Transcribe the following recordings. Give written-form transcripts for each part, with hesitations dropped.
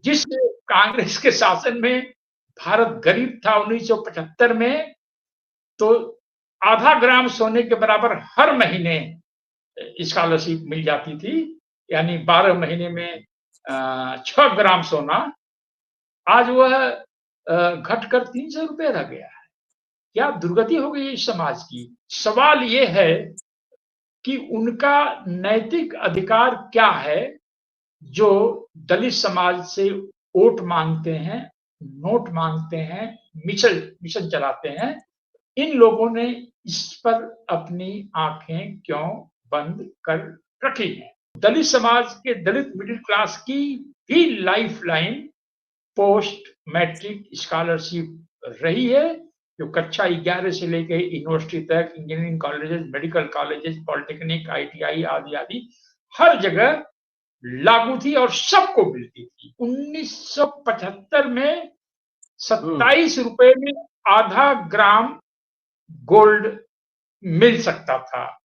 जिस कांग्रेस के शासन में भारत गरीब था 1975 में, तो आधा ग्राम सोने के बराबर हर महीने स्कॉलरशिप मिल जाती थी, यानी 12 महीने में 6 ग्राम सोना। आज वह घटकर 300 रुपए रह गया है। क्या दुर्गति हो गई है इस समाज की। सवाल ये है कि उनका नैतिक अधिकार क्या है, जो दलित समाज से वोट मांगते हैं, नोट मांगते हैं, मिशन चलाते हैं। इन लोगों ने इस पर अपनी आंखें क्यों बंद कर रखी हैं। दलित समाज के, दलित मिडिल क्लास की भी life line post matric scholarship रही है, जो कक्षा 11 से लेकर यूनिवर्सिटी तक, engineering colleges, medical colleges, polytechnic, ITI आदि आदि हर जगह लागू थी और सबको मिलती थी। 1975 में 27 रुपए में आधा ग्राम गोल्ड मिल सकता था।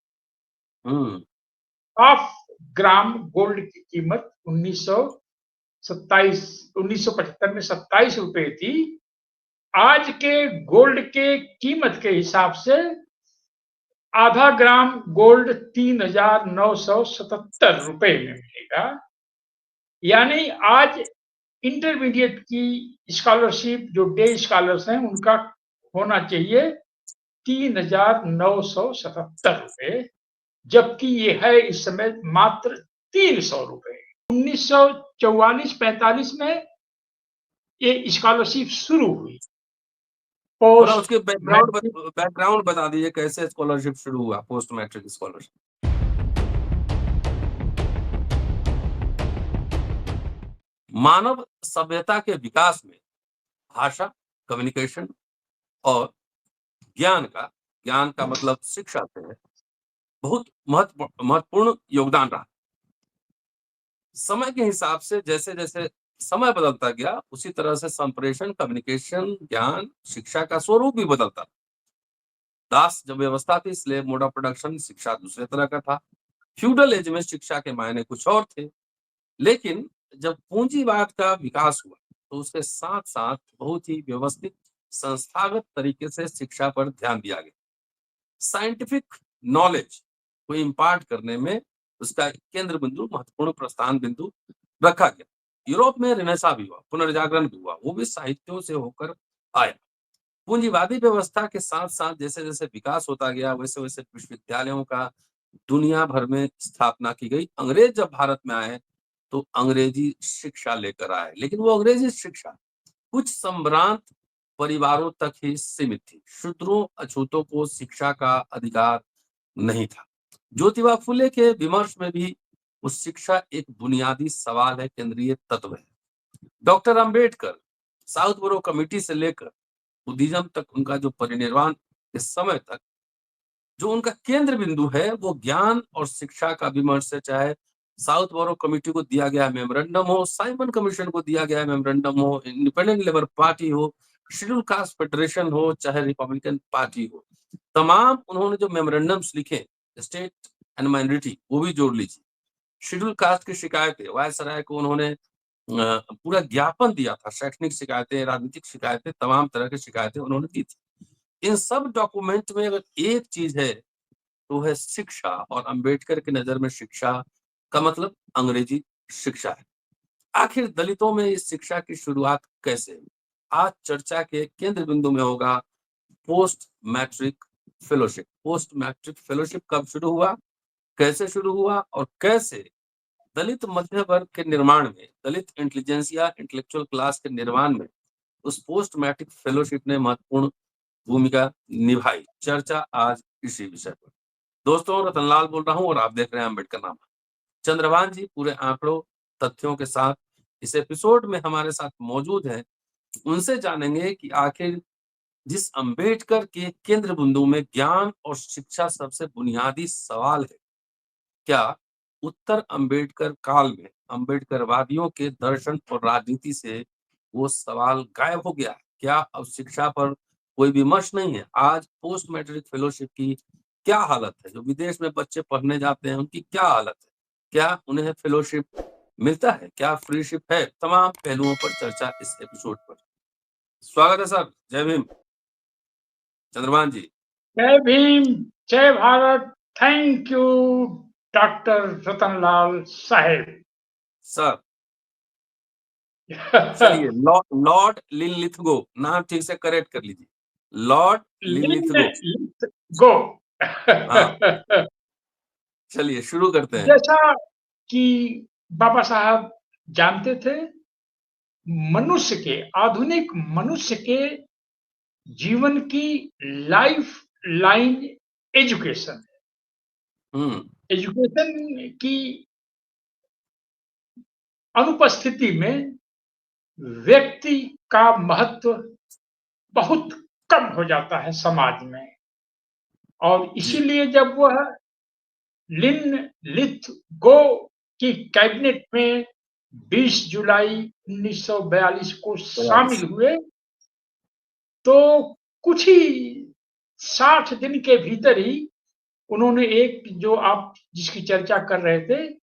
हाफ ग्राम गोल्ड की कीमत 1975 में 27 रुपए थी। आज के गोल्ड के कीमत के हिसाब से आधा ग्राम गोल्ड 3,977 रुपए में मिलेगा। यानी आज इंटरमीडिएट की स्कॉलरशिप, जो डे स्कॉलर्स हैं, उनका होना चाहिए 3,977 रुपए, जबकि ये है इस समय मात्र 300 रुपए। 1944-45 में ये स्कॉलरशिप शुरू हुई। थोड़ा उसके बैकग्राउंड बता दीजिए, कैसे स्कॉलरशिप शुरू हुआ, पोस्ट मैट्रिक स्कॉलरशिप। मानव सभ्यता के विकास में भाषा, कम्युनिकेशन और ज्ञान का मतलब शिक्षा से है, बहुत महत्वपूर्ण योगदान रहा। समय के हिसाब से जैसे जैसे समय बदलता गया, उसी तरह से संप्रेषण, कम्युनिकेशन, ज्ञान, शिक्षा का स्वरूप भी बदलता। दास जब व्यवस्था थी, स्लेव मोड ऑफ प्रोडक्शन, शिक्षा दूसरे तरह का था। फ्यूडल एज में शिक्षा के मायने कुछ और थे। लेकिन जब पूंजीवाद का विकास हुआ, तो उसके साथ साथ बहुत ही व्यवस्थित, संस्थागत तरीके से शिक्षा पर ध्यान दिया गया। साइंटिफिक नॉलेज को इम्पार्ट करने में उसका केंद्र बिंदु, महत्वपूर्ण प्रस्थान बिंदु रखा गया। यूरोप में रिनेसा भी हुआ, पुनर्जागरण भी हुआ, वो भी साहित्यों से होकर आया। पूंजीवादी व्यवस्था के साथ साथ जैसे जैसे विकास होता गया, वैसे वैसे विश्वविद्यालयों का दुनिया भर में स्थापना की गई। अंग्रेज जब भारत में आए तो अंग्रेजी शिक्षा लेकर आए, लेकिन वो अंग्रेजी शिक्षा कुछ संभ्रांत परिवारों तक ही सीमित थी। शूद्रों, अछूतों को शिक्षा का अधिकार नहीं था। ज्योतिबा फुले के विमर्श में भी उस शिक्षा एक बुनियादी सवाल है, केंद्रीय तत्व है। डॉक्टर अंबेडकर साउथ बोरो कमेटी से लेकर बुद्धिज्म तक, उनका जो परिनिर्वाण के समय तक जो उनका केंद्र बिंदु है, वो ज्ञान और शिक्षा का विमर्श है। चाहे साउथ बोरो कमेटी को दिया गया मेमोरेंडम हो, साइमन कमीशन को दिया गया मेमोरेंडम हो, इंडिपेंडेंट लेबर पार्टी हो, शेड्यूल कास्ट फेडरेशन हो, चाहे रिपब्लिकन पार्टी हो, तमाम उन्होंने जो मेमोरेंडम्स लिखे, स्टेट एंड माइनॉरिटी, वो भी जोड़ लीजिए। शेड्यूल कास्ट की शिकायतें, वायसराय को उन्होंने पूरा ज्ञापन दिया था। शैक्षणिक शिकायतें, राजनीतिक शिकायतें, तमाम तरह की शिकायतें उन्होंने दी थी। इन सब डॉक्यूमेंट में अगर एक चीज है तो है शिक्षा, और अंबेडकर की नजर में शिक्षा का मतलब अंग्रेजी शिक्षा है। आखिर दलितों में इस शिक्षा की शुरुआत कैसे? आज चर्चा के केंद्र बिंदु में होगा post matric fellowship. Post matric fellowship कब शुरू हुआ, कैसे शुरू हुआ, और कैसे दलित मध्य वर्ग के निर्माण में, दलित इंटेलिजेंसिया, इंटेलेक्चुअल क्लास के निर्माण में उस पोस्ट मैट्रिक फेलोशिप ने महत्वपूर्ण भूमिका निभाई। चर्चा आज इसी विषय पर। दोस्तों, रतनलाल बोल रहा हूं और आप देख रहे हैं अम्बेडकर नामा। चंद्रभान जी पूरे आंकड़ों, तथ्यों के साथ इस एपिसोड में हमारे साथ मौजूद हैं। उनसे जानेंगे कि आखिर जिस अंबेडकर के केंद्र बिंदु में ज्ञान और शिक्षा सबसे बुनियादी सवाल है, क्या उत्तर अंबेडकर काल में अंबेडकरवादियों के दर्शन और राजनीति से वो सवाल गायब हो गया? क्या अब शिक्षा पर कोई विमर्श नहीं है? आज पोस्ट मैट्रिक फेलोशिप की क्या हालत है? जो विदेश में बच्चे पढ़ने जाते हैं, उनकी क्या हालत है? क्या उन्हें फेलोशिप मिलता है, क्या फ्रीशिप है? तमाम पहलुओं पर चर्चा इस एपिसोड पर। स्वागत है सर। जय भीम चंद्रभान जी। जय भीम, जय Bharat. Thank you doctor Ratanlal साहेब। सर चलिए, लॉर्ड लिनलिथगो, नाम ठीक से करेक्ट कर लीजिए, लॉर्ड लिनलिथगो। गो। हाँ, चलिए शुरू करते हैं। जैसा कि बाबा साहब जानते थे, मनुष्य के, आधुनिक मनुष्य के जीवन की लाइफ लाइन एजुकेशन। एजुकेशन की अनुपस्थिति में व्यक्ति का महत्व बहुत कम हो जाता है समाज में, और इसीलिए जब वह लिन लिथ गो की कैबिनेट में 20 जुलाई 1942 को शामिल हुए, तो कुछ ही 60 दिन के भीतर ही उन्होंने एक, जो आप जिसकी चर्चा कर रहे थे,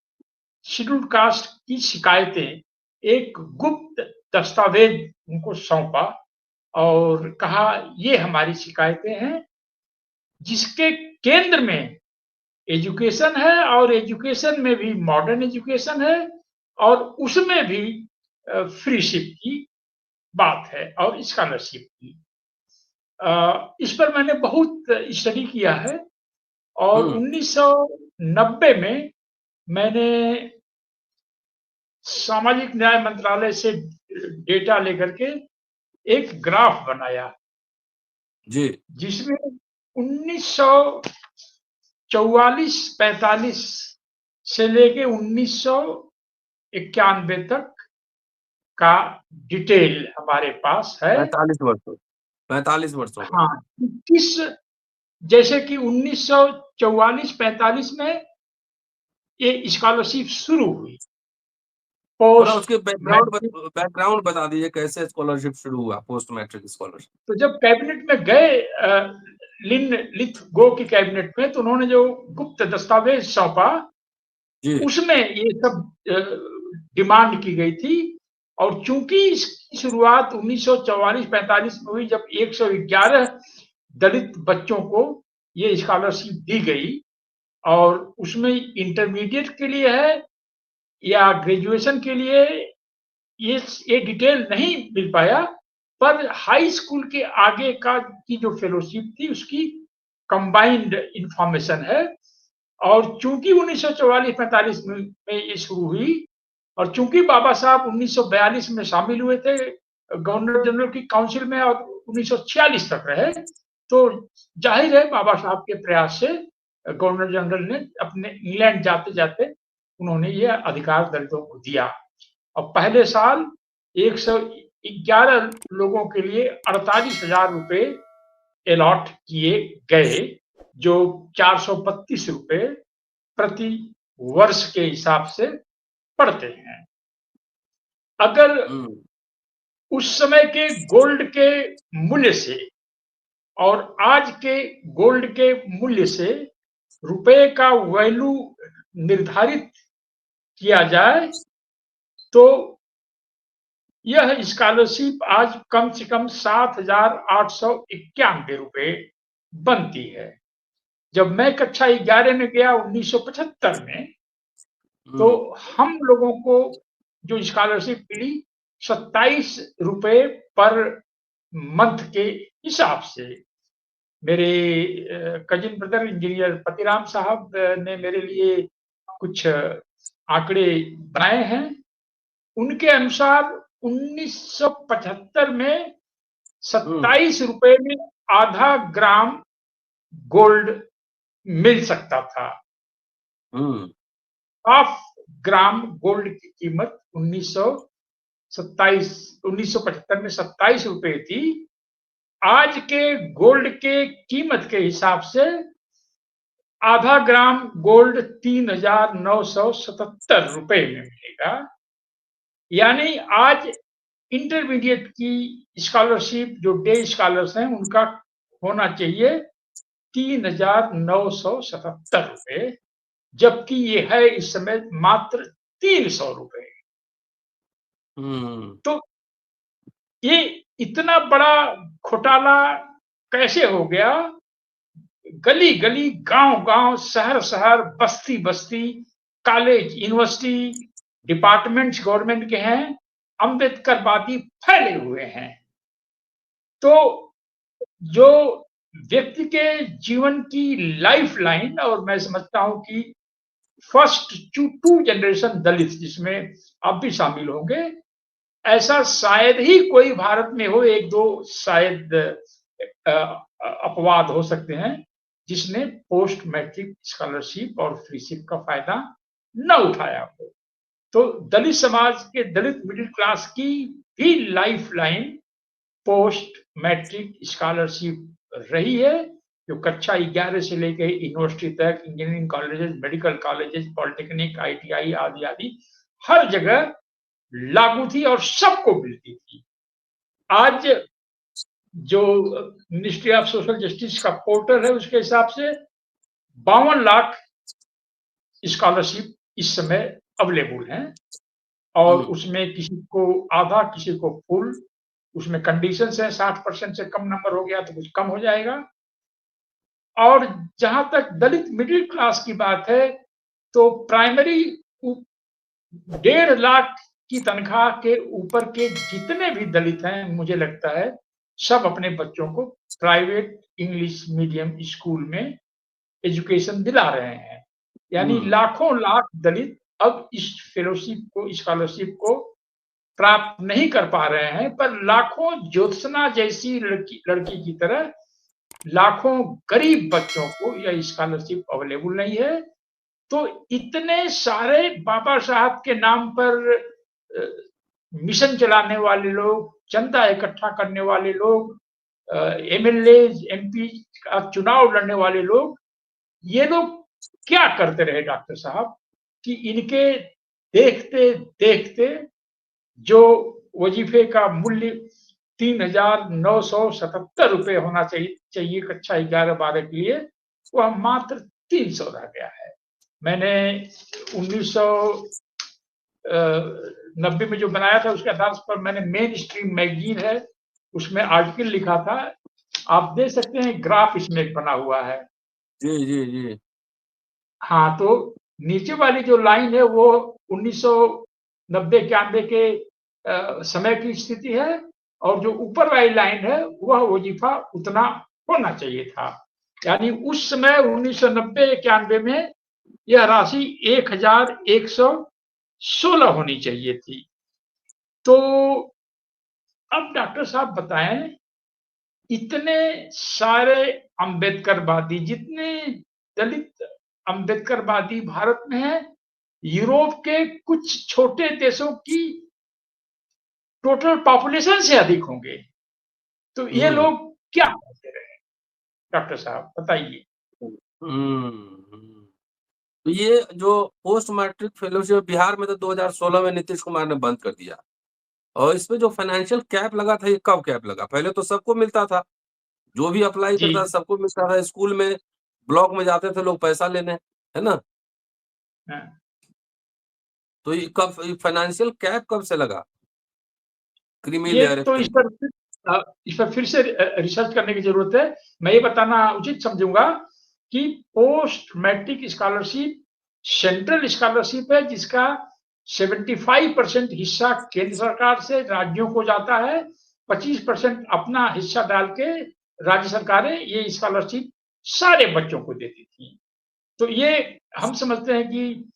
शेड्यूल्ड कास्ट की शिकायतें, एक गुप्त दस्तावेज उनको सौंपा और कहा ये हमारी शिकायतें हैं, जिसके केंद्र में एजुकेशन है, और एजुकेशन में भी मॉडर्न एजुकेशन है, और उसमें भी फ्रीशिप की बात है और स्कॉलरशिप की। इस पर मैंने बहुत स्टडी किया है, और 1990 में मैंने सामाजिक न्याय मंत्रालय से डेटा लेकर के एक ग्राफ बनाया जी, जिसमें 1944-45 से लेके 1991 तक का डिटेल हमारे पास है। 45 वर्षों का। हाँ, किस, जैसे कि 1944-45 में ये स्कॉलरशिप शुरू हुई, थोड़ा पोस्ट उसके मैट्रिक। बैकग्राउंड बता दीजिए, कैसे स्कॉलरशिप शुरू हुआ, पोस्ट मैट्रिक स्कॉलरशिप। तो जब कैबिनेट में गए लिन लिथ गो की कैबिनेट में, तो उन्होंने जो गुप्त दस्तावेज सौंपा, उसमें ये सब डिमांड की गई थी। और चूंकि इसकी शुरुआत 1944-45 में हुई, जब 111 दलित बच्चों को ये स्कॉलरशिप दी गई, और उसमें इंटरमीडिएट के लिए है या ग्रेजुएशन के लिए, ये डिटेल नहीं मिल पाया, पर हाई स्कूल के आगे का की जो फेलोशिप थी उसकी कंबाइंड इंफॉर्मेशन है। और चूंकि 1944-45 में ये शुरू हुई, और चूंकि बाबा साहब 1942 में शामिल हुए थे गवर्नर जनरल की काउंसिल में, और 1946 तक रहे, तो जाहिर है बाबा साहब के प्रयास से गवर्नर जनरल ने अपने इंग्लैंड जाते जाते उन्होंने ये अधिकार दलितों को दिया। और पहले साल 111 लोगों के लिए 48,000 रुपए अलॉट किए गए, जो 432 रुपए प्रति वर्ष के हिसाब से पड़ते हैं। अगर उस समय के गोल्ड के मूल्य से और आज के गोल्ड के मूल्य से रुपए का वैल्यू निर्धारित किया जाए, तो यह स्कॉलरशिप आज कम से कम 7,891 रुपए बनती है। जब मैं कक्षा 11 में गया 1975 में, तो हम लोगों को जो स्कॉलरशिप मिली 27 रुपए पर मंथ के हिसाब से। मेरे कजिन ब्रदर इंजीनियर पतिराम साहब ने मेरे लिए कुछ आंकड़े बनाए हैं। उनके अनुसार 1975 में 27 रुपए में आधा ग्राम गोल्ड मिल सकता था। हाफ ग्राम गोल्ड की कीमत 1975 में 27 रुपए थी। आज के गोल्ड के कीमत के हिसाब से आधा ग्राम गोल्ड 3,977 रुपए में मिलेगा। यानी आज इंटरमीडिएट की स्कॉलरशिप, जो डे स्कॉलर्स हैं, उनका होना चाहिए 3,977 रुपए, जबकि ये है इस समय मात्र 300 रुपए। हम्म। तो ये इतना बड़ा घोटाला कैसे हो गया? गली गली, गांव गांव, शहर शहर, बस्ती बस्ती, कॉलेज, यूनिवर्सिटी, डिपार्टमेंट्स गवर्नमेंट के हैं, अम्बेडकरवादी फैले हुए हैं। तो जो व्यक्ति के जीवन की लाइफ लाइन, और मैं समझता हूं कि फर्स्ट टू जनरेशन दलित, जिसमें आप भी शामिल होंगे, ऐसा शायद ही कोई भारत में हो, एक दो शायद अपवाद हो सकते हैं, जिसने पोस्ट मैट्रिक स्कॉलरशिप और फ्रीशिप का फायदा न उठाया हो। तो दलित समाज के, दलित मिडिल क्लास की भी life line post matric scholarship रही है, जो कक्षा 11 से लेकर यूनिवर्सिटी तक, engineering colleges, medical colleges, polytechnic, ITI आदि आदि हर जगह लागू थी और सबको मिलती थी। आज जो मिनिस्ट्री ऑफ सोशल जस्टिस का पोर्टल है, उसके हिसाब से 52 लाख स्कॉलरशिप इस समय अवेलेबल हैं, और उसमें किसी को आधा, किसी को फुल। उसमें कंडीशंस है, 60% से कम नंबर हो गया तो कुछ कम हो जाएगा। और जहां तक दलित मिडिल क्लास की बात है, तो प्राइमरी 1.5 लाख की तनख्वाह के ऊपर के जितने भी दलित हैं, मुझे लगता है सब अपने बच्चों को प्राइवेट इंग्लिश मीडियम स्कूल में एजुकेशन दिला रहे हैं। यानी लाखों लाख दलित अब इस फेलोशिप को, स्कॉलरशिप को प्राप्त नहीं कर पा रहे हैं, पर लाखों ज्योत्सना जैसी लड़की की तरह लाखों गरीब बच्चों को यह स्कॉलरशिप अवेलेबल नहीं है। तो इतने सारे बाबा साहब के नाम पर मिशन चलाने वाले लोग, चंदा इकट्ठा करने वाले लोग, एमएलए, एमपी का चुनाव लड़ने वाले लोग, ये लोग क्या करते रहे डॉक्टर साहब, कि इनके देखते देखते जो वजीफे का मूल्य 3,977 रुपए होना चाहिए कक्षा 11-12 के लिए, वह मात्र 300 रह गया है। मैंने 1990 में जो बनाया था, उसके आधार पर मैंने मेन स्ट्रीम मैगजीन है, उसमें आर्टिकल लिखा था। आप देख सकते हैं, ग्राफ इसमें बना हुआ है। जी जी जी। हाँ, तो नीचे वाली जो लाइन है वो 1990-91 के समय की स्थिति है, और जो ऊपर वाली लाइन है वह वजीफा उतना होना चाहिए था। यानी उस समय 1990-91 में यह राशि 1116 होनी चाहिए थी। तो अब डॉक्टर साहब बताएं, इतने सारे अम्बेडकरवादी, जितने दलित अम्बेडकरवादी भारत में है, यूरोप के कुछ छोटे देशों की टोटल पॉपुलेशन से अधिक होंगे। तो ये लोग क्या करते रहे डॉक्टर साहब, बताइए। तो ये जो पोस्ट मैट्रिक फेलोशिप बिहार में तो 2016 में नीतीश कुमार ने बंद कर दिया, और इसमें जो फाइनेंशियल कैप लगा था, ये कब कैप लगा? पहले तो सबको मिलता था, जो भी अप्लाई जी, करता था सबको मिलता था। स्कूल में, ब्लॉक में जाते थे लोग पैसा लेने, है ना? हाँ। तो ये कब, फाइनेंशियल कैप कब से लगा? क्रीमी ये लेयर तो एक्ट। इस पर फिर से रिसर्च करने की जरूरत है। मैं ये बताना उचित समझूंगा कि post matric scholarship central scholarship है, जिसका 75% हिस्सा केंद्र सरकार से राज्यों को जाता है, 25% अपना हिस्सा डाल के राज्य सरकारें ये स्कॉलरशिप सारे बच्चों को देती थी। तो ये हम समझते हैं कि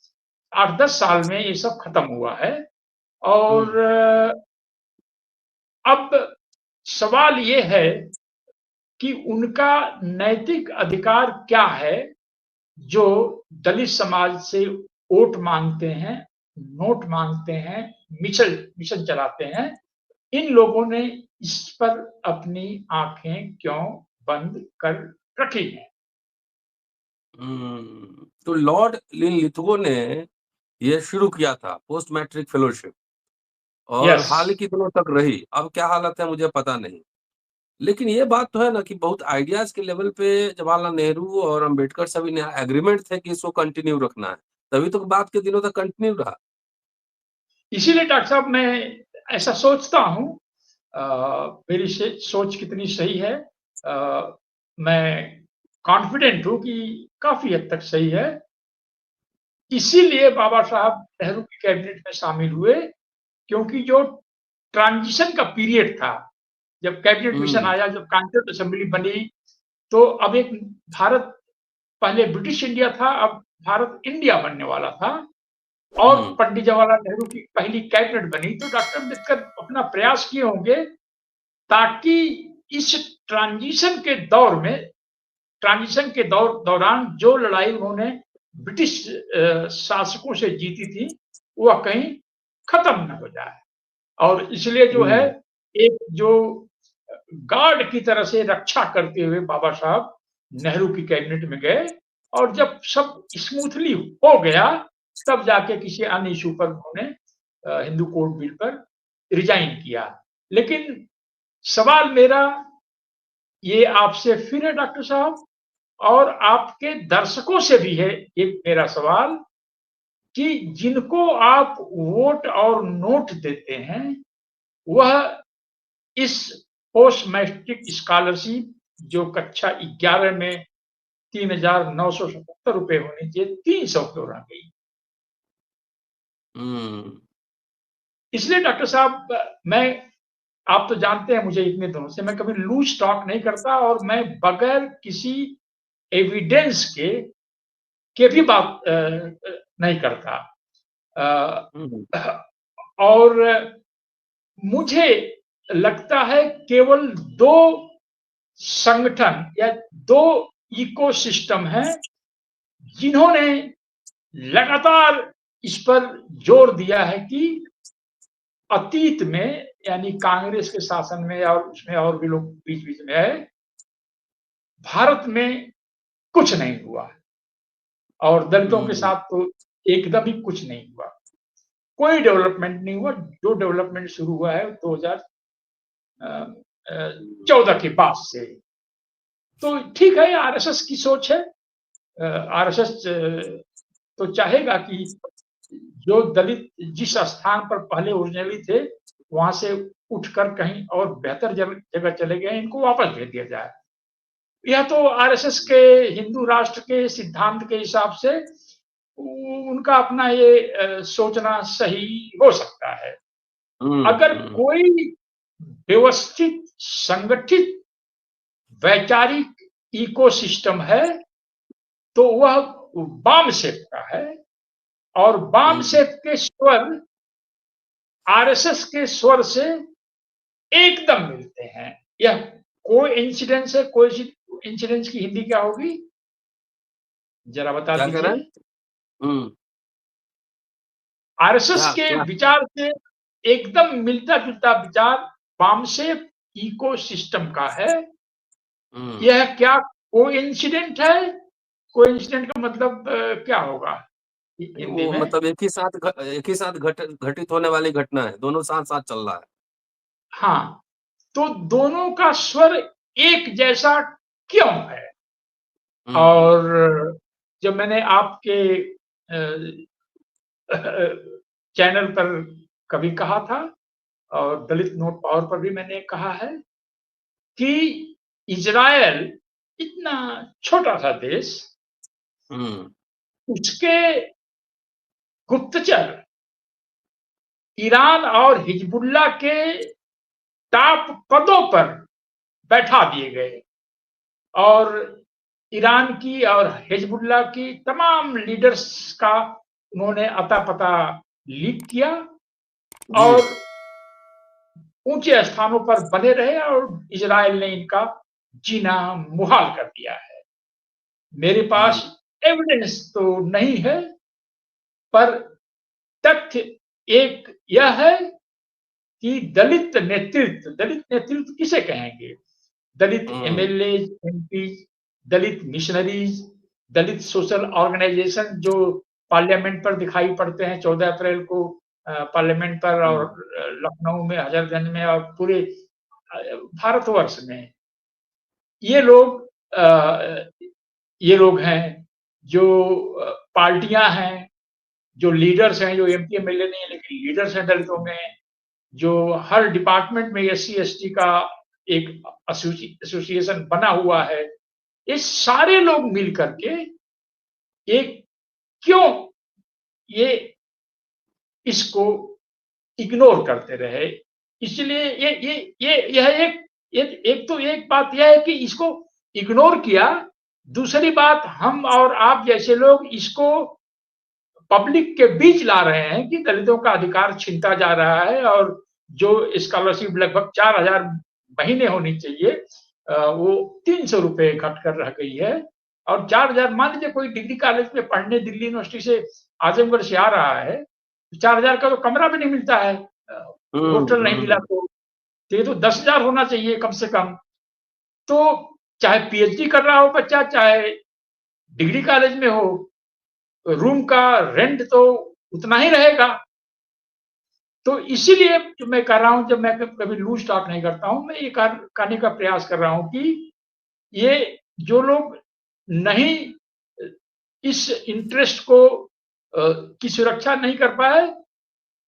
8-10 साल में ये सब खत्म हुआ है। और अब सवाल ये है कि उनका नैतिक अधिकार क्या है, जो दलित समाज से वोट मांगते हैं, नोट मांगते हैं, मिशन चलाते हैं। इन लोगों ने इस पर अपनी आंखें क्यों बंद कर रखी हैं? तो लॉर्ड लिनलिथगो ने ये शुरू किया था पोस्ट मैट्रिक फेलोशिप, और यस। हाल ही के दिनों तक रही। अब क्या हालत है मुझे पता नहीं, लेकिन ये बात तो है ना कि बहुत आइडियाज के लेवल पे जवाहरलाल नेहरू और अंबेडकर सभी ने एग्रीमेंट थे कि इसको कंटिन्यू रखना है, तभी तो बात के दिनों तक कंटिन्यू रहा। इसीलिए डॉक्टर साहब मैं ऐसा सोचता हूँ, मेरी सोच कितनी सही है, मैं कॉन्फिडेंट हूँ कि काफ़ी हद तक सही है। इसीलिए बाबा साहब नेहरू की कैबिनेट में शामिल हुए, क्योंकि जो ट्रांजिशन का पीरियड था, जब कैबिनेट मिशन हम्म आया, जब कॉन्स्टिट्यूएंट असेंबली बनी, तो अब एक भारत, पहले ब्रिटिश इंडिया था, अब भारत इंडिया बनने वाला था, और हम्म पंडित जवाहरलाल नेहरू की पहली कैबिनेट बनी, तो डॉक्टर अम्बेडकर अपना प्रयास किए होंगे ताकि इस ट्रांजिशन के दौर में, ट्रांजिशन के दौरान जो लड़ाई उन्होंने ब्रिटिश शासकों से जीती थी, वह कहीं खत्म न हो जाए। और इसलिए जो है, हम्म एक जो गार्ड की तरह से रक्षा करते हुए बाबा साहब नेहरू की कैबिनेट में गए, और जब सब स्मूथली हो गया, तब जाके किसी अन्य इशू पर उन्होंने हिंदू कोड बिल पर रिजाइन किया। लेकिन सवाल मेरा ये आपसे फिर है डॉक्टर साहब, और आपके दर्शकों से भी है ये मेरा सवाल, कि जिनको आप वोट और नोट देते हैं, वह इस पोस्ट मैट्रिक स्कॉलरशिप, जो कक्षा 11 में 3,977 रुपए होनी चाहिए, 300 क्यों रह गई? हम्म इसलिए डॉक्टर साहब, मैं, आप तो जानते हैं मुझे इतने दिनों से, मैं कभी लूज टॉक नहीं करता, और मैं बगैर किसी एविडेंस के भी बात नहीं करता। हम्म और मुझे लगता है केवल दो संगठन या दो इकोसिस्टम हैं जिन्होंने लगातार इस पर जोर दिया है कि अतीत में, यानी कांग्रेस के शासन में, और उसमें और भी लोग बीच बीच में आए, भारत में कुछ नहीं हुआ, और दलितों के हम्म साथ तो एकदम ही कुछ नहीं हुआ, कोई डेवलपमेंट नहीं हुआ। जो डेवलपमेंट शुरू हुआ है 2014 के बाद से, तो ठीक है, आरएसएस की सोच है। आरएसएस तो चाहेगा कि जो दलित जिस स्थान पर पहले ओरिजिनली थे, वहां से उठकर कहीं और बेहतर जगह चले गए, इनको वापस भेज दिया जाए। यह तो आरएसएस के हिंदू राष्ट्र के सिद्धांत के हिसाब से उनका अपना ये सोचना सही हो सकता है। अगर हम्म कोई व्यवस्थित, संगठित, वैचारिक इकोसिस्टम है, तो वह वाम सेक का है, और वाम हम्म सेक के स्वर आरएसएस के स्वर से एकदम मिलते हैं। यह कोई इंसिडेंस है, कोई इंसिडेंस की हिंदी क्या होगी, जरा बता क्या कह रहा दीजिए। है? हम्म आरएसएस क्या के क्या विचार से एकदम मिलता जुलता विचार वाम से इकोसिस्टम का है। हम्म यह क्या कोइंसिडेंट है? कोइंसिडेंट का मतलब क्या होगा हिंदी वो में? मतलब एक ही साथ घटित होने वाली घटना है, दोनों साथ साथ चल रहा है। हाँ, तो दोनों का स्वर एक जैसा क्यों है? हम्म और जब मैंने आपके चैनल पर कभी कहा था, और दलित नोट पावर पर भी मैंने कहा है, कि इज़राइल इतना छोटा सा देश, हम्म उसके गुप्तचर ईरान और हिजबुल्ला के टॉप पदों पर बैठा दिए गए, और ईरान की और हिजबुल्ला की तमाम लीडर्स का उन्होंने अता पता लीक किया, जी और ऊंचे स्थानों पर बने रहे, और इजराइल ने इनका जीना मुहाल कर दिया है। मेरे हम्म पास एविडेंस तो नहीं है, पर तथ्य एक यह है कि दलित नेतृत्व किसे कहेंगे? दलित हम्म एमएलए, एमपी, दलित मिशनरीज, दलित सोशल ऑर्गेनाइजेशन जो पार्लियामेंट पर दिखाई पड़ते हैं 14 अप्रैल को, पार्लियामेंट पर, और हम्म लखनऊ में, हजरतगंज में, और पूरे भारतवर्ष में, ये लोग ये लोग हैं, जो पार्टियां हैं जो लीडर्स हैं, जो एमपी एमएलए नहीं है लेकिन लीडर्स हैं दलितों में, जो हर डिपार्टमेंट में एससी एसटी का एक एसोसिएशन बना हुआ है, ये सारे लोग मिल करके एक क्यों ये इसको इग्नोर करते रहे। इसलिए ये यह एक तो एक बात यह है कि इसको इग्नोर किया। दूसरी बात, हम और आप जैसे लोग इसको पब्लिक के बीच ला रहे हैं कि दलितों का अधिकार छीनता जा रहा है, और जो स्कॉलरशिप लगभग 4,000 महीने होनी चाहिए, वो 300 रुपए घट कर रह गई है। और 4,000, मान लीजिए कोई डिग्री कॉलेज में पढ़ने दिल्ली यूनिवर्सिटी से आजमगढ़ से आ रहा है, 4,000 का तो कमरा भी नहीं मिलता है, होटल नहीं मिला, तो ये तो 10,000 होना चाहिए कम से कम। तो चाहे पीएचडी कर रहा हो बच्चा, चाहे डिग्री कॉलेज में हो, रूम का रेंट तो उतना ही रहेगा। तो इसीलिए जो मैं कह रहा हूं, जब मैं कभी लूज टॉक नहीं करता हूं, मैं ये कहने का प्रयास कर रहा हूं कि ये जो लोग नहीं इस इंटरेस्ट को की सुरक्षा नहीं कर पाए,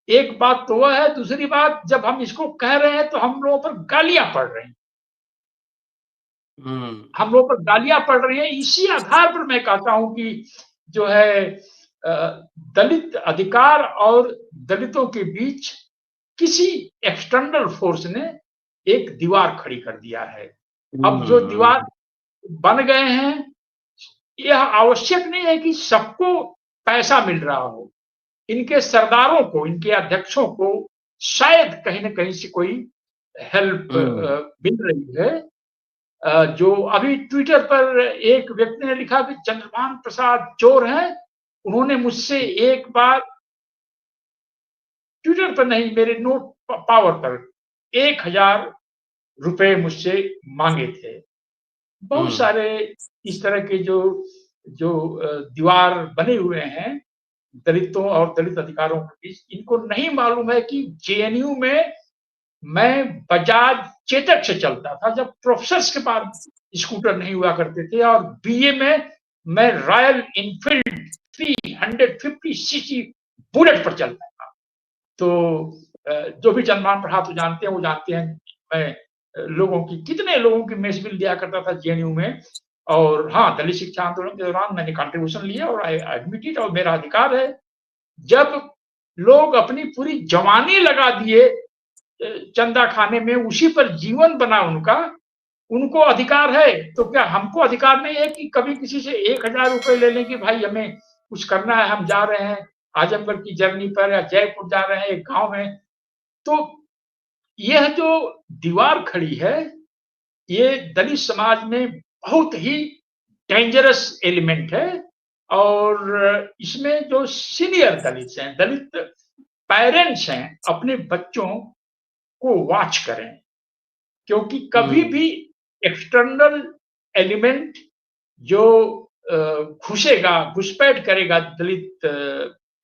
एक बात तो वह है। दूसरी बात, जब हम इसको कह रहे हैं तो हम लोगों पर गालियां पड़ रही हैं, हम लोगों पर गालियां पड़ रही हैं। इसी आधार पर मैं कहता हूं कि जो है दलित अधिकार और दलितों के बीच किसी एक्सटर्नल फोर्स ने एक दीवार खड़ी कर दिया है। अब जो दीवार बन गए हैं, यह आवश्यक नहीं है कि सबको पैसा मिल रहा हो। इनके सरदारों को, इनके अध्यक्षों को शायद कहीं न कहीं से कोई हेल्प मिल रही है। जो अभी ट्विटर पर एक व्यक्ति ने लिखा कि चंद्रभान प्रसाद चोर हैं। उन्होंने मुझसे एक बार, ट्विटर पर नहीं, मेरे नोट पावर पर 1,000 रुपए मुझसे मांगे थे। बहुत सारे इस तरह के जो जो दीवार बने हुए हैं दलितों और दलित अधिकारों के बीच, इनको नहीं मालूम है कि जेएनयू में मैं बजाज चेतक से चलता था, जब प्रोफेसर्स के पास स्कूटर नहीं हुआ करते थे, और बीए में मैं रॉयल इनफील्ड 350 सीसी बुलेट पर चलता था। तो जो भी चंद्रभान प्रसाद जानते हैं वो जानते हैं, मैं लोगों की, कितने लोगों की मेस बिल दिया करता था जेएनयू में। और हाँ, दलित शिक्षा आंदोलन के दौरान मैंने कंट्रीब्यूशन लिया और आई एडमिट इट, और मेरा अधिकार है। जब लोग अपनी पूरी जवानी लगा दिए चंदा खाने में, उसी पर जीवन बना उनका, उनको अधिकार है, तो क्या हमको अधिकार नहीं है कि कभी किसी से 1,000 रुपए ले लें कि भाई हमें कुछ करना है, हम जा रहे हैं आजमगढ़ की जर्नी पर, या जयपुर जा रहे हैं एक गांव में। तो यह जो दीवार खड़ी है, ये दलित समाज में बहुत ही डेंजरस एलिमेंट है। और इसमें जो सीनियर दलित हैं, दलित पेरेंट्स हैं, अपने बच्चों को वॉच करें, क्योंकि कभी भी एक्सटर्नल एलिमेंट जो घुसेगा, घुसपैठ करेगा दलित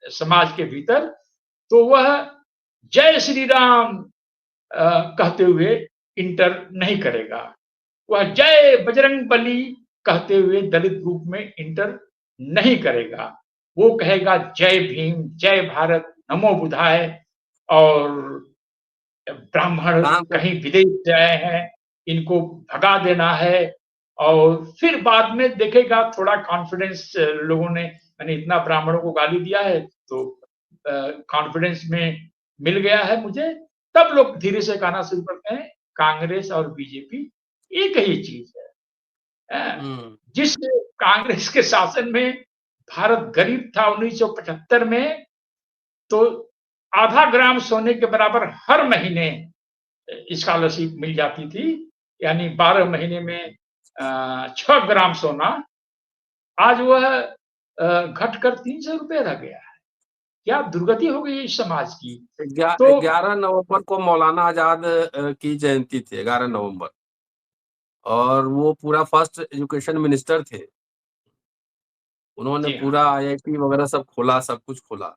समाज के भीतर, तो वह जय श्री राम कहते हुए इंटर नहीं करेगा, वह जय बजरंग बली कहते हुए दलित ग्रुप में इंटर नहीं करेगा। वो कहेगा जय भीम, जय भारत, नमो बुद्धाय, और ब्राह्मण कहीं विदेश से आए हैं, इनको भगा देना है। और फिर बाद में देखेगा थोड़ा कॉन्फिडेंस लोगों ने, मैंने इतना ब्राह्मणों को गाली दिया है तो कॉन्फिडेंस में मिल गया है मुझे, तब लोग धीरे से कहना शुरू करते हैं कांग्रेस और बीजेपी एक ही चीज है। जिस कांग्रेस के शासन में भारत गरीब था 1975 में, तो आधा ग्राम सोने के बराबर हर महीने स्कॉलरशिप मिल जाती थी, यानी 12 महीने में 6 ग्राम सोना। आज वह घटकर 300 रुपए रह गया है। क्या दुर्गति हो गई इस समाज की। 11 नवंबर को मौलाना आजाद की जयंती थी, 11 नवंबर, और वो पूरा फर्स्ट एजुकेशन मिनिस्टर थे। उन्होंने पूरा आईआईटी वगैरह सब खोला, सब कुछ खोला,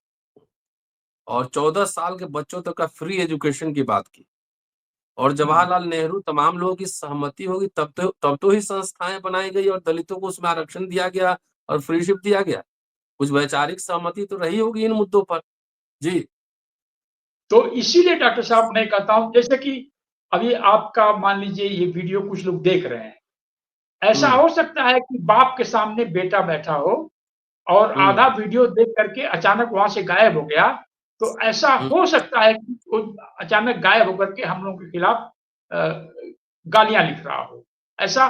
और 14 साल के बच्चों तक का फ्री एजुकेशन की बात की। और जवाहरलाल नेहरू, तमाम लोगों की सहमति होगी तब तो ही संस्थाएं बनाई गई और दलितों को उसमें आरक्षण दिया गया और फ्रीशिप दिया गया। कुछ वैचारिक सहमति तो रही होगी इन मुद्दों पर। जी। तो इसीलिए डॉक्टर साहब मैं कहता हूँ, जैसे कि अभी आपका मान लीजिए ये वीडियो कुछ लोग देख रहे हैं, ऐसा हो सकता है कि बाप के सामने बेटा बैठा हो और आधा वीडियो देख करके अचानक वहां से गायब हो गया, तो ऐसा हो सकता है कि वो अचानक गायब होकर के हम लोगों के खिलाफ गालियां लिख रहा हो। ऐसा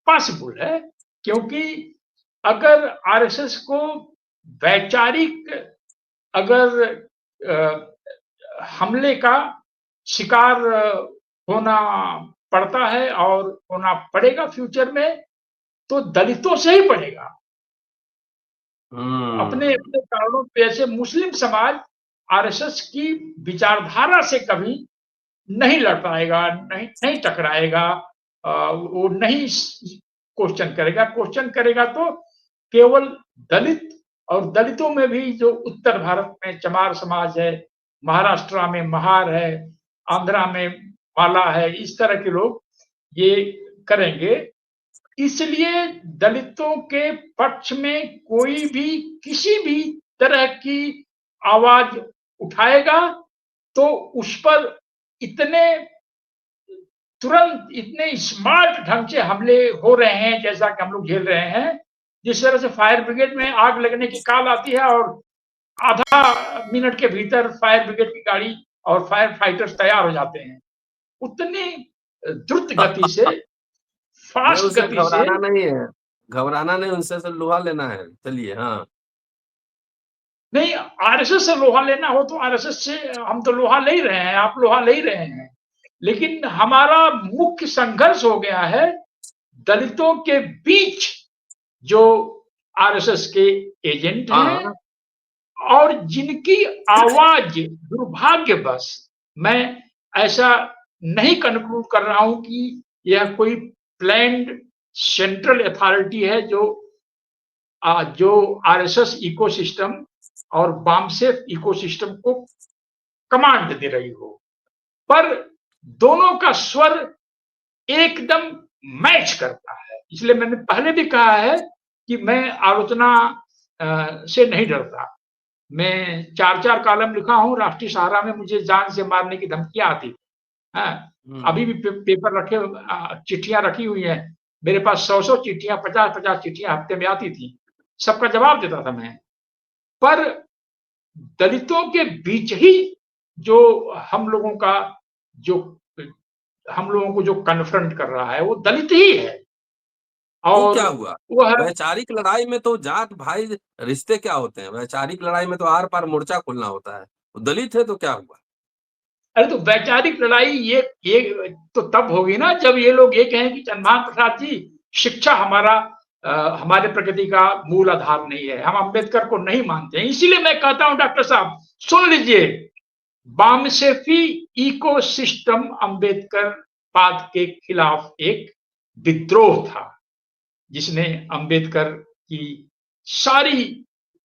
पॉसिबल है, क्योंकि अगर आरएसएस को वैचारिक अगर हमले का शिकार होना पड़ता है और होना पड़ेगा फ्यूचर में, तो दलितों से ही पड़ेगा। अपने अपने कारणों पे ऐसे मुस्लिम समाज आरएसएस की विचारधारा से कभी नहीं लड़ पाएगा, नहीं टकराएगा, वो नहीं क्वेश्चन करेगा। क्वेश्चन करेगा तो केवल दलित, और दलितों में भी जो उत्तर भारत में चमार समाज है, महाराष्ट्र में महार है, आंध्रा में माला है, इस तरह के लोग ये करेंगे। इसलिए दलितों के पक्ष में कोई भी किसी भी तरह की आवाज उठाएगा तो उस पर इतने तुरंत इतने स्मार्ट ढंग से हमले हो रहे हैं, जैसा कि हम लोग झेल रहे हैं। जिस तरह से फायर ब्रिगेड में आग लगने की कॉल आती है और आधा मिनट के भीतर फायर ब्रिगेड की गाड़ी और फायर फाइटर्स तैयार हो जाते हैं, उतनी द्रुत गति से, फास्ट गति से। घबराना नहीं है, घबराना नहीं, उनसे से लोहा लेना है। चलिए। हाँ, नहीं, आरएसएस से लोहा लेना हो तो आरएसएस से हम तो लोहा ले ही रहे हैं, आप लोहा ले ही रहे हैं, लेकिन हमारा मुख्य संघर्ष हो गया है दलितों के बीच जो आरएसएस के एजेंट हैं और जिनकी आवाज दुर्भाग्यवश, मैं ऐसा नहीं कंक्लूड कर रहा हूं कि यह कोई प्लान्ड सेंट्रल अथॉरिटी है जो आरएसएस इकोसिस्टम और बामसेफ इकोसिस्टम को कमांड दे रही हो, पर दोनों का स्वर एकदम मैच करता है। इसलिए मैंने पहले भी कहा है कि मैं आलोचना से नहीं डरता। मैं 4 कॉलम लिखा हूं, राष्ट्रीय सहारा में मुझे जान से मारने की धमकियां आती थी। अभी भी पेपर रखे, चिट्ठियां रखी हुई हैं मेरे पास, 100 चिट्ठियां, 50 चिट्ठियां हफ्ते में आती थी, सबका जवाब देता था मैं। पर दलितों के बीच ही जो हम लोगों को जो कन्फ्रंट कर रहा है वो दलित ही है। और क्या हुआ? वैचारिक लड़ाई में तो जात भाई रिश्ते क्या होते हैं? वैचारिक लड़ाई में तो आर पार मोर्चा खोलना होता है। दलित है तो क्या हुआ? अरे तो वैचारिक लड़ाई ये तो तब होगी ना जब ये लोग ये कहें कि चंद्रभान प्रसाद जी, शिक्षा हमारे प्रगति का मूल आधार नहीं है, हम अंबेडकर को नहीं मानते हैं। इसीलिए मैं कहता हूं डॉक्टर साहब सुन लीजिए, बामसेफी इकोसिस्टम अंबेडकर पाद के खिलाफ एक विद्रोह था, जिसने अंबेडकर की सारी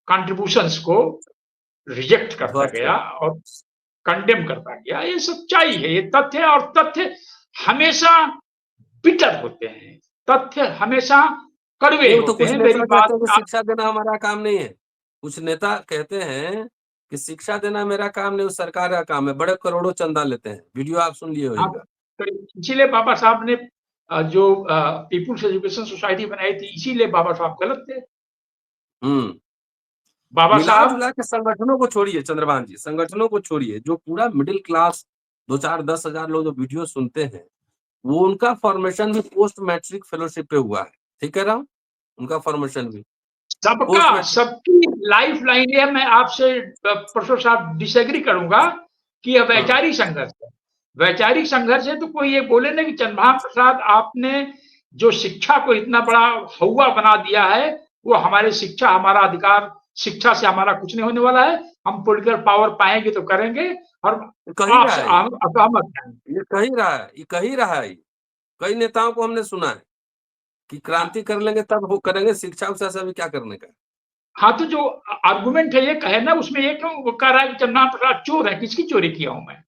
कंट्रीब्यूशंस को रिजेक्ट करता गया और कंडेम करता गया। ये सच्चाई है, ये तथ्य, और तथ्य हमेशा बिटर होते हैं, तथ्य हमेशा कड़वे होते हैं। मेरी बात, शिक्षा देना हमारा काम नहीं है। कुछ नेता कहते हैं कि शिक्षा देना मेरा काम नहीं, सरकार का काम है, बड़े करोड़ों चंदा लेते हैं। वीडियो आप सुन लिए होगा। इसीलिए बाबा साहब ने जो पीपुल्स एजुकेशन सोसाइटी बनाई थी, इसीलिए बाबा साहब गलत थे। बाबा साहब के संगठनों को छोड़िए चंद्रभान जी, संगठनों को छोड़िए, जो पूरा मिडिल क्लास 2-4-10,000 लोग जो वीडियो सुनते हैं, वो उनका फॉर्मेशन भी पोस्ट मैट्रिक फेलोशिप पे हुआ है। ठीक कह रहा हूँ? उनका फॉर्मेशन भी सबकी लाइफ लाइन है। मैं आपसे प्रोफेसर साहब डिसएग्री करूंगा कि यह वैचारिक संघर्ष है। वैचारिक संघर्ष है तो कोई ये बोले ना कि चंद्रभान प्रसाद आपने जो शिक्षा को इतना बड़ा हवा बना दिया है, वो हमारे शिक्षा, हमारा अधिकार, शिक्षा से हमारा कुछ नहीं होने वाला है, हम पॉलिटिकल पावर पाएंगे तो करेंगे। और ये कही रहा है। कई नेताओं को हमने सुना है कि क्रांति कर लेंगे तब वो करेंगे, शिक्षा उसे अभी क्या करने का। हाँ, तो जो आर्गुमेंट है ये कहे ना, उसमें ये क्यों वो कह रहा है कि चंद्रभान प्रसाद चोर है? किसकी चोरी किया हूं मैं?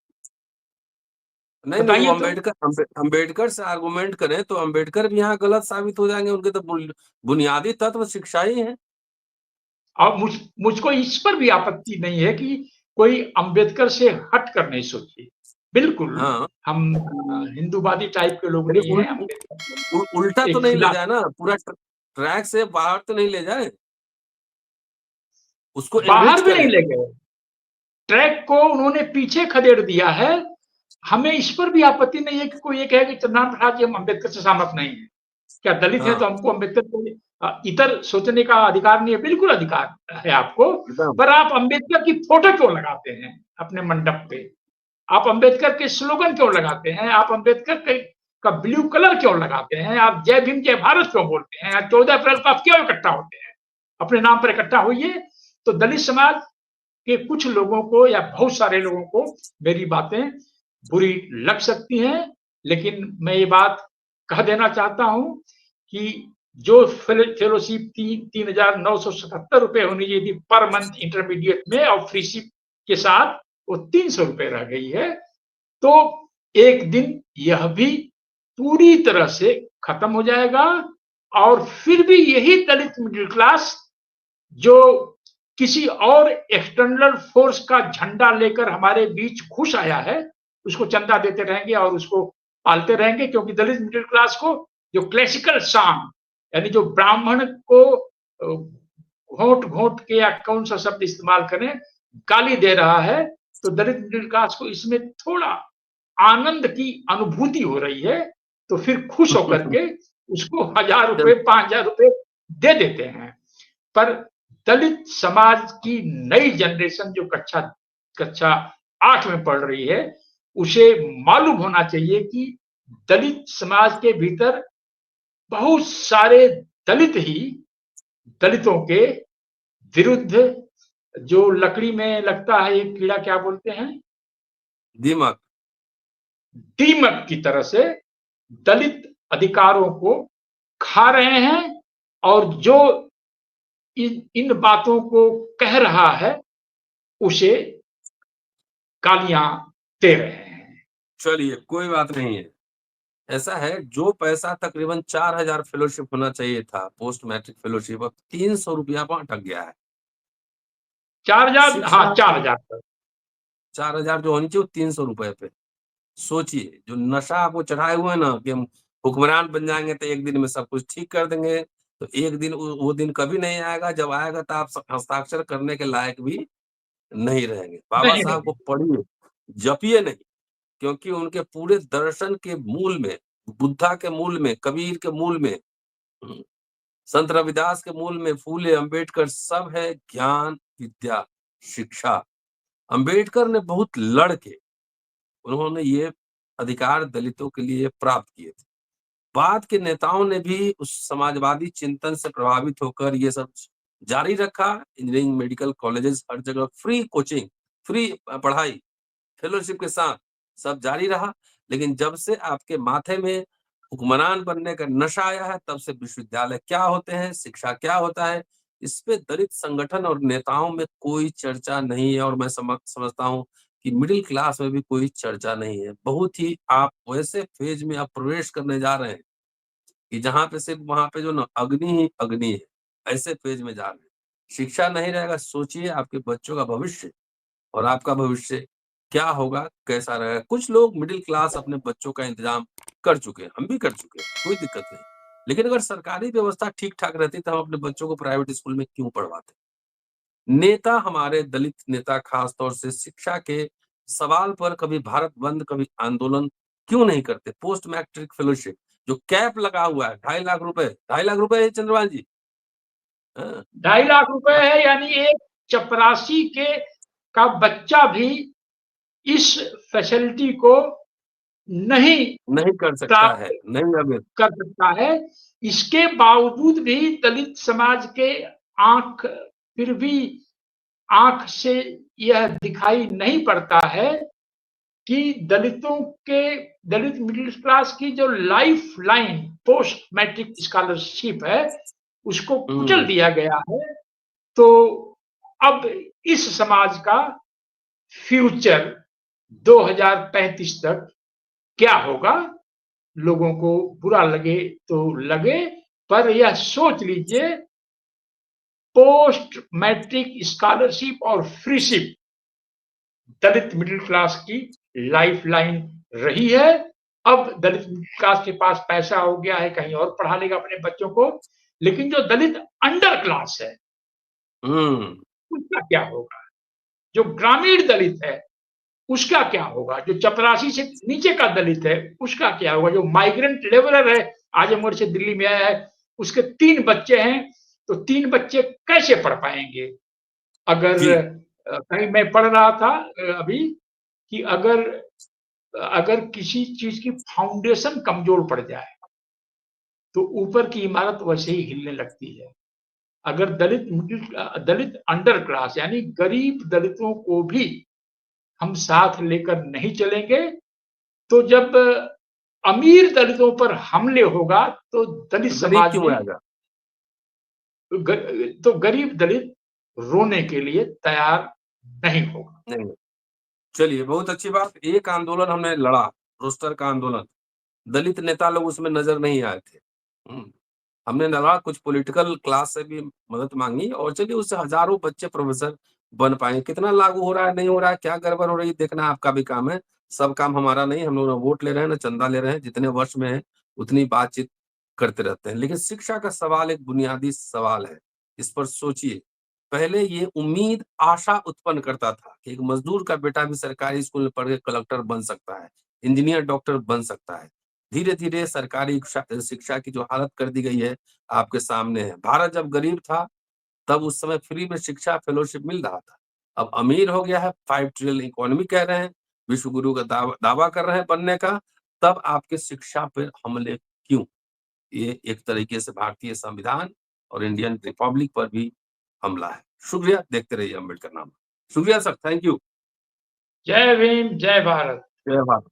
नहीं, अम्बेडकर से आर्गुमेंट करें तो अम्बेडकर भी यहाँ गलत साबित हो जाएंगे। उनके तो बुनियादी तत्व शिक्षा ही है। और मुझको इस पर भी आपत्ति नहीं है कि कोई अंबेडकर से हट कर नहीं सोचे। बिल्कुल, हाँ, हम हिंदूवादी टाइप के लोग लेकिन नहीं हैं, अंबेडकर को उल्टा तो एक नहीं ले खिलाफ जाए ना, पूरा ट्रैक से बाहर तो नहीं ले जाए, उसको एनरिच बाहर भी नहीं करें। ले गए, ट्रैक को उन्होंने पीछे खदेड़ दिया है। हमें इस पर भी आपत्ति नहीं है कि कोई ये कहे कि चंद्रनाथ प्रसाद जी हम अंबेडकर से सहमत नहीं है। क्या दलित है हाँ, तो हमको अंबेडकर को इतर सोचने का अधिकार नहीं है? बिल्कुल अधिकार है आपको, एकदम। पर आप अंबेडकर की फोटो क्यों लगाते हैं अपने मंडप पे? आप अंबेडकर के स्लोगन क्यों लगाते हैं? आप अंबेडकर के का ब्लू कलर क्यों लगाते हैं? आप जय भीम जय भारत क्यों बोलते हैं? 14 अप्रैल को आप क्यों इकट्ठा होते हैं? अपने नाम पर इकट्ठा होइए। तो दलित समाज के कुछ लोगों को या बहुत सारे लोगों को मेरी बातें बुरी लग सकती हैं, लेकिन मैं ये बात कह देना चाहता हूं कि जो फेलोशिप 3,977 रुपए होनी चाहिए थी पर मंथ इंटरमीडिएट में और फ्रीशिप के साथ, वो 300 रुपए रह गई है। तो एक दिन यह भी पूरी तरह से खत्म हो जाएगा और फिर भी यही दलित मिडिल क्लास जो किसी और एक्सटर्नल फोर्स का झंडा लेकर हमारे बीच खुश आया है, उसको चंदा देते रहेंगे और उसको पालते रहेंगे, क्योंकि दलित मिडिल क्लास को जो क्लासिकल सॉन्ग, यानी जो ब्राह्मण को घोट घोट के या कौन सा शब्द इस्तेमाल करें, गाली दे रहा है, तो दलित मिडिल क्लास को इसमें थोड़ा आनंद की अनुभूति हो रही है, तो फिर खुश होकर के उसको 1,000 रुपए 5,000 रुपए दे देते हैं। पर दलित समाज की नई जनरेशन जो कक्षा कक्षा 8 में पढ़ रही है, उसे मालूम होना चाहिए कि दलित समाज के भीतर बहुत सारे दलित ही दलितों के विरुद्ध, जो लकड़ी में लगता है एक कीड़ा, क्या बोलते हैं, दीमक। दीमक की तरह से दलित अधिकारों को खा रहे हैं, और जो इन बातों को कह रहा है उसे गालियां दे रहे हैं। चलिए, कोई बात नहीं है। ऐसा है, जो पैसा तकरीबन 4,000 फेलोशिप होना चाहिए था, पोस्ट मैट्रिक फेलोशिप, अब 300 रुपया पर अटक गया है। 4,000, हाँ शिक्षा 4,000। 4,000 जो होनी चाहिए, वो 300 रुपए पे। सोचिए, जो नशा आपको चढ़ाए हुए हैं ना कि हम हुक्मरान बन जाएंगे तो एक दिन में सब कुछ ठीक कर देंगे, तो एक दिन वो दिन कभी नहीं आएगा। जब आएगा तो आप हस्ताक्षर करने के लायक भी नहीं रहेंगे। बाबा नहीं साहब को नहीं, पढ़िए, जपिए नहीं, क्योंकि उनके पूरे दर्शन के मूल में, बुद्धा के मूल में, कबीर के मूल में, संत रविदास के मूल में, फूले, अंबेडकर, सब है ज्ञान, विद्या, शिक्षा। अंबेडकर ने बहुत लड़ के उन्होंने ये अधिकार दलितों के लिए प्राप्त किए थे। बाद के नेताओं ने भी उस समाजवादी चिंतन से प्रभावित होकर ये सब जारी रखा। इंजीनियरिंग, मेडिकल कॉलेजेस, हर जगह फ्री कोचिंग, फ्री पढ़ाई, फेलोशिप के साथ सब जारी रहा। लेकिन जब से आपके माथे में हुक्मरान बनने का नशा आया है, तब से विश्वविद्यालय क्या होते हैं, शिक्षा क्या होता है, इस पे दलित संगठन और नेताओं में कोई चर्चा नहीं है। और मैं समझता हूँ कि मिडिल क्लास में भी कोई चर्चा नहीं है। बहुत ही आप वैसे फेज में आप प्रवेश करने जा रहे हैं कि जहाँ पे सिर्फ वहां पे जो ना अग्नि ही अग्नि है, ऐसे फेज में जा रहे हैं। शिक्षा नहीं रहेगा, सोचिए आपके बच्चों का भविष्य और आपका भविष्य क्या होगा, कैसा रहेगा। कुछ लोग मिडिल क्लास अपने बच्चों का इंतजाम कर चुके हैं, हम भी कर चुके हैं, कोई दिक्कत नहीं। लेकिन अगर सरकारी व्यवस्था ठीक-ठाक रहती तो हम अपने बच्चों को प्राइवेट स्कूल में क्यों पढ़वाते? नेता, हमारे दलित नेता खास तौर से शिक्षा के सवाल पर कभी भारत बंद, कभी आंदोलन क्यों नहीं करते? पोस्ट मैट्रिक फेलोशिप जो कैप लगा हुआ है, 2.5 लाख रुपए, 2.5 लाख रुपए है चंद्रपाल जी। हाँ, 2.5 लाख रुपए है, यानी एक चपरासी के का बच्चा भी इस फैसिलिटी को नहीं नहीं कर सकता है, प्राप्त नहीं अभी। कर सकता है। इसके बावजूद भी दलित समाज के आंख फिर भी आंख से यह दिखाई नहीं पड़ता है कि दलित मिडिल क्लास की जो life line post matric scholarship है, उसको कुचल दिया गया है। तो अब इस समाज का फ्यूचर 2035 तक क्या होगा? लोगों को बुरा लगे तो लगे, पर यह सोच लीजिए, पोस्ट मैट्रिक स्कॉलरशिप और फ्रीशिप दलित मिडिल क्लास की लाइफलाइन रही है। अब दलित मिडिल क्लास के पास पैसा हो गया है, कहीं और पढ़ा लेगा अपने बच्चों को, लेकिन जो दलित अंडर क्लास है उसका क्या होगा? जो ग्रामीण दलित है उसका क्या होगा? जो चपरासी से नीचे का दलित है उसका क्या होगा? जो माइग्रेंट लेबरर है, आजमगढ़ से दिल्ली में आया है, उसके 3 बच्चे हैं, तो 3 बच्चे कैसे पढ़ पाएंगे? अगर कहीं मैं पढ़ रहा था अभी कि अगर किसी चीज की फाउंडेशन कमजोर पड़ जाए तो ऊपर की इमारत वैसे ही हिलने लगती है। अगर दलित अंडर क्लास यानी गरीब दलितों को भी हम साथ लेकर नहीं चलेंगे, तो जब अमीर दलितों पर हमले होगा तो दलित समाज में तो गरीब दलित रोने के लिए तैयार नहीं होगा। नहीं, चलिए बहुत अच्छी बात। एक आंदोलन हमने लड़ा, रोस्टर का आंदोलन, दलित नेता लोग उसमें नजर नहीं आए थे। हमने लड़ा, कुछ पॉलिटिकल क्लास से भी मदद मांगी और चलिए उससे हजारों बच्चे प्रोफेसर बन पाए। कितना लागू हो रहा है, नहीं हो रहा है, क्या गड़बड़ हो रही है, देखना आपका भी काम है। सब काम हमारा नहीं, हम लोग ना वोट ले रहे हैं ना चंदा ले रहे हैं। जितने वर्ष में है उतनी बातचीत करते रहते हैं। लेकिन शिक्षा का सवाल एक बुनियादी सवाल है, इस पर सोचिए। पहले ये उम्मीद आशा उत्पन्न करता था कि एक मजदूर का बेटा भी सरकारी स्कूल में पढ़ के कलेक्टर बन सकता है, इंजीनियर, डॉक्टर बन सकता है। धीरे धीरे सरकारी शिक्षा की जो हालत कर दी गई है आपके सामने है। भारत जब गरीब था तब उस समय फ्री में शिक्षा फेलोशिप मिल रहा था। अब अमीर हो गया है, 5 ट्रिलियन इकोनॉमी कह रहे हैं, विश्व गुरु का दावा कर रहे हैं बनने का, तब आपके शिक्षा पर हमले क्यों? ये एक तरीके से भारतीय संविधान और इंडियन रिपब्लिक पर भी हमला है। शुक्रिया, देखते रहिए अम्बेडकर नामा। शुक्रिया सर, थैंक यू। जय भीम, जय भारत। जय भारत।